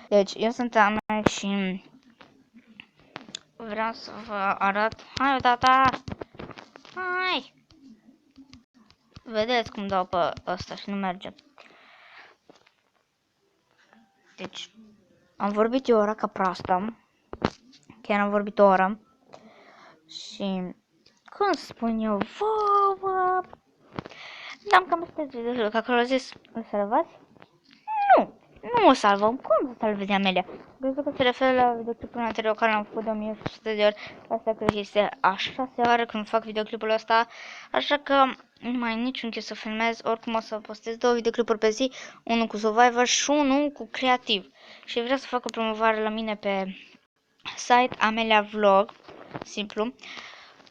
Deci, eu sunt Ana și vreau să vă arăt. Hai, tata! Hai! Vedeți cum dau pe ăsta și nu merge. Deci, am vorbit eu o oră ca proastă. Chiar am vorbit o oră. Și, cum să spun eu, vouă, n-am cam asta videoul, că acolo a zis, îl salvați? Nu o salvăm. Cum să salvezi, Amelia? Crezi că se referă la videoclipul anterior care l-am făcut de 1100 de ori. Asta cred că este a 6-a oară când fac videoclipul ăsta. Așa că nu mai am niciun chef să filmez. Oricum o să postez 2 videoclipuri pe zi. Unul cu Survivor și unul cu creativ. Și vreau să fac o promovare la mine pe site Amelia Vlog. Simplu.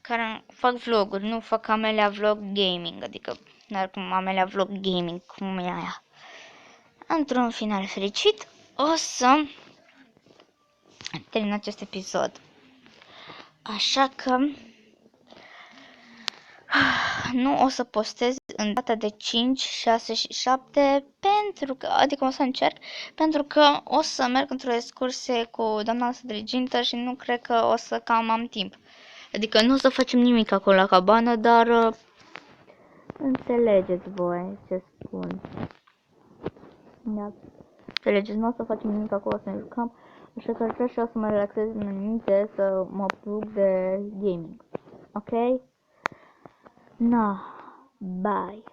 Care fac vloguri. Nu fac Amelia Vlog Gaming. Adică, dar cum Amelia Vlog Gaming. Cum e aia. Într-un final fericit, o să termin acest episod. Așa că nu o să postez în data de 5, 6 și 7 pentru că, adică o să încerc, pentru că o să merg într-o excursie cu doamna noastră dirigintă și nu cred că o să cam am timp. Adică nu o să facem nimic acolo la cabană, dar înțelegeți voi ce spun. Da. Înțelegeți, nu o să facem nimic acolo, să ne jucăm, așa că aș vrea să mă relaxez înainte să mă apuc de gaming. Ok? No, bye.